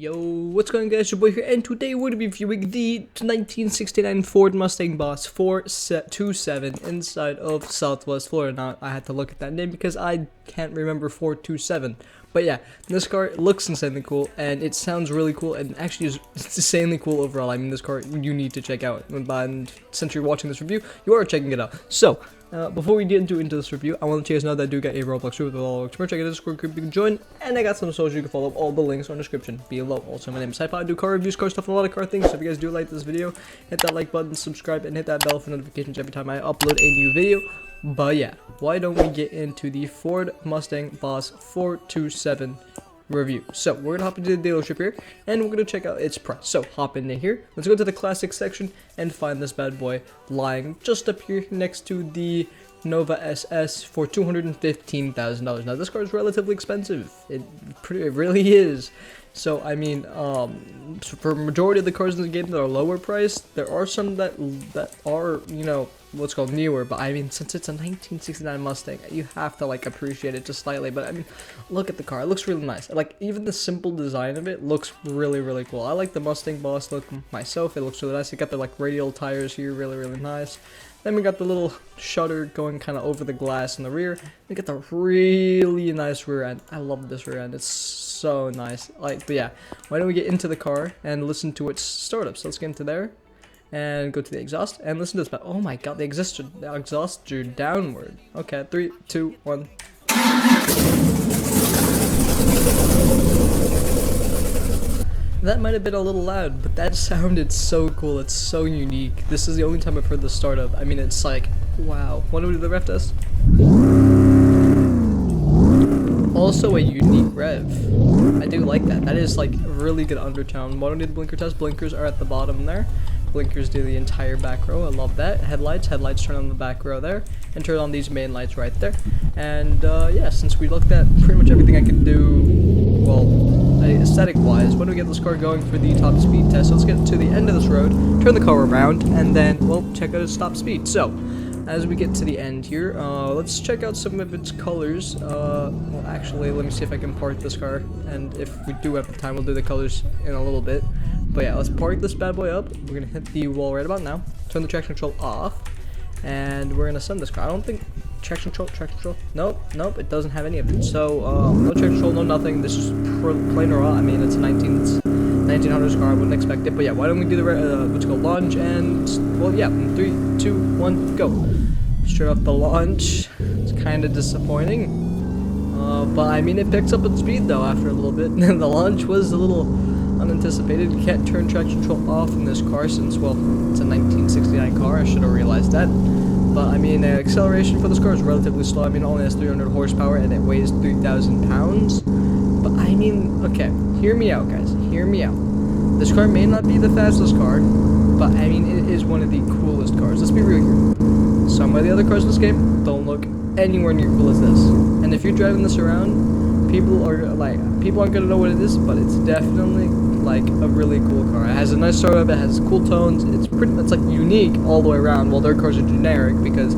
Yo, what's going on, guys? Your boy here, and today we're going to be reviewing the 1969 Ford Mustang Boss 427 inside of Southwest Florida. Now, I had to look at that name because I can't remember 427. But yeah, this car looks insanely cool, and it sounds really cool, and actually is insanely cool overall. I mean, this car you need to check out, and since you're watching this review, you are checking it out. So, before we get into this review, I want to let you guys know that I do get a Roblox Group with all merch. I get a Discord group you can join, and I got some socials you can follow. All the links are in the description below. Also, my name is Hypa. I do car reviews, car stuff, and a lot of car things. So if you guys do like this video, hit that like button, subscribe, and hit that bell for notifications every time I upload a new video. But yeah, why don't we get into the Ford Mustang Boss 427 review. So we're gonna hop into the dealership here, and we're gonna check out its price. So hop into here, let's go to the classic section and find this bad boy lying just up here next to the Nova SS for $215,000. Now this car is relatively expensive. It really is. So I mean, for majority of the cars in the game that are lower priced, there are some that are, you know, what's called newer, but I mean, since it's a 1969 Mustang, you have to like appreciate it just slightly. But I mean, look at the car, it looks really nice. Like, even the simple design of it looks really cool. I like the Mustang Boss look myself. It looks really nice. It got the like radial tires here, really nice. Then we got the little shutter going kind of over the glass in the rear. We got the really nice rear end. I love this rear end, it's so nice. Like, but yeah, why don't we get into the car and listen to its startup. So let's get into there and go to the exhaust and listen to this. Oh my god, the exhaust drew downward. Okay, 3, 2, 1. That might have been a little loud, but that sounded so cool. It's so unique. This is the only time I've heard the startup. I mean, it's like, wow. Want to do the rev test? Also a unique rev. I do like that. That is like really good undertone. Want to do the blinker test? Blinkers are at the bottom there. Blinkers do the entire back row. I love that. Headlights turn on the back row there, and turn on these main lights right there. And yeah, since we looked at pretty much everything I could do, well, aesthetic wise, when do we get this car going for the top speed test? So let's get to the end of this road, turn the car around, and then, well, check out its top speed. So as we get to the end here, let's check out some of its colors. Well, actually, let me see if I can park this car, and if we do have the time, we'll do the colors in a little bit. But yeah, let's park this bad boy up. We're gonna hit the wall right about now, turn the traction control off, and we're gonna send this car. I don't think traction control, nope, it doesn't have any of it. So no traction control, no nothing. This is plain raw. I mean, it's a 1900s car, I wouldn't expect it. But yeah, why don't we do the what's called launch, and well, yeah, 3, 2, 1, go. Straight off the launch. It's kind of disappointing, but I mean, it picks up its speed though after a little bit. The launch was a little unanticipated. You can't turn traction control off in this car since, well, it's a 1969 car. I should have realized that. But I mean, acceleration for this car is relatively slow. I mean, it only has 300 horsepower and it weighs 3,000 pounds. But I mean, okay, hear me out, guys. Hear me out. This car may not be the fastest car, but I mean, it is one of the coolest cars. Let's be real here. Some of the other cars in this game don't look anywhere near cool as this. And if you're driving this around, people aren't gonna know what it is, but it's definitely like a really cool car. It has a nice startup, it has cool tones, it's like unique all the way around. Well, their cars are generic because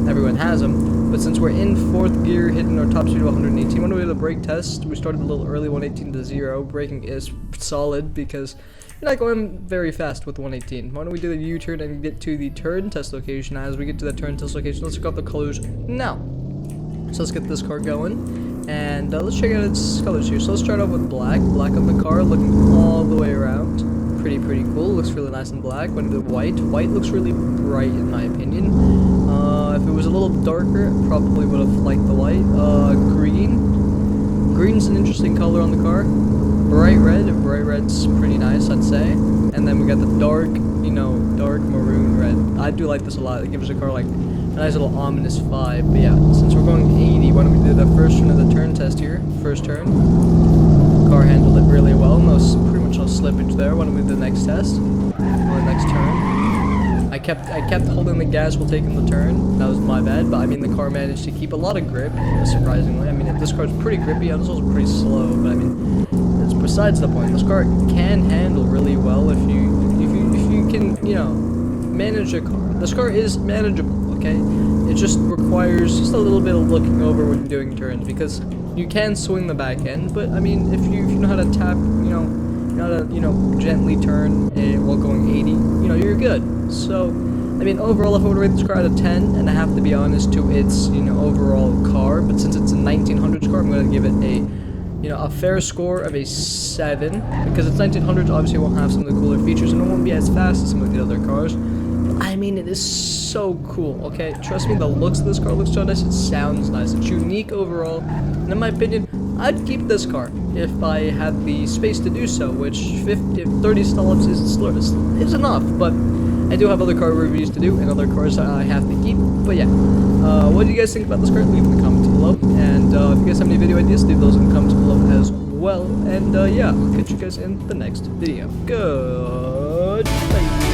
everyone has them, but since we're in 4th gear, hitting our top speed of 118, when we did the brake test, we started a little early, 118 to 0. Braking is solid because you're not going very fast with 118. Why don't we do the U-turn and get to the turn test location? As we get to the turn test location, let's check out the colors now. So let's get this car going, and let's check out its colors here. So let's start off with black on the car, looking all the way around. Pretty cool. Looks really nice in black. When the white looks really bright in my opinion. If it was a little darker, I probably would have liked the white. Green's an interesting color on the car. Bright red's pretty nice, I'd say. And then we got the dark maroon red. I do like this a lot. It gives the car like a nice little ominous vibe. But yeah, since we're going 80, why don't we do the first turn of the turn test here? First turn. Car handled it really well. Pretty much no slippage there. Why don't we do the next test? Or the next turn. I kept holding the gas while taking the turn. That was my bad. But I mean, the car managed to keep a lot of grip, surprisingly. I mean, this car's pretty grippy. And it's also pretty slow. But I mean, it's besides the point. This car can handle really well if you can, you know, manage a car. This car is manageable, okay? It just requires just a little bit of looking over when doing turns, because you can swing the back end, but I mean, if you know how to tap, you know, to, you know, gently turn while going 80, you know, you're good. So, I mean, overall, if I were to rate this car out of 10, and I have to be honest to its, you know, overall car, but since it's a 1900s car, I'm going to give it a, you know, a fair score of a 7, because it's 1900s, obviously it won't have some of the cooler features, and it won't be as fast as some of the other cars. But, I mean, it is so cool, okay? Trust me, the looks of this car looks so nice, it sounds nice, it's unique overall, and in my opinion, I'd keep this car if I had the space to do so, which 30 stallops is enough, but I do have other car reviews to do and other cars I have to keep. But yeah, what do you guys think about this car? Leave in the comments below, and if you guys have any video ideas, leave those in the comments below as well. And yeah, I'll catch you guys in the next video. Goodbye.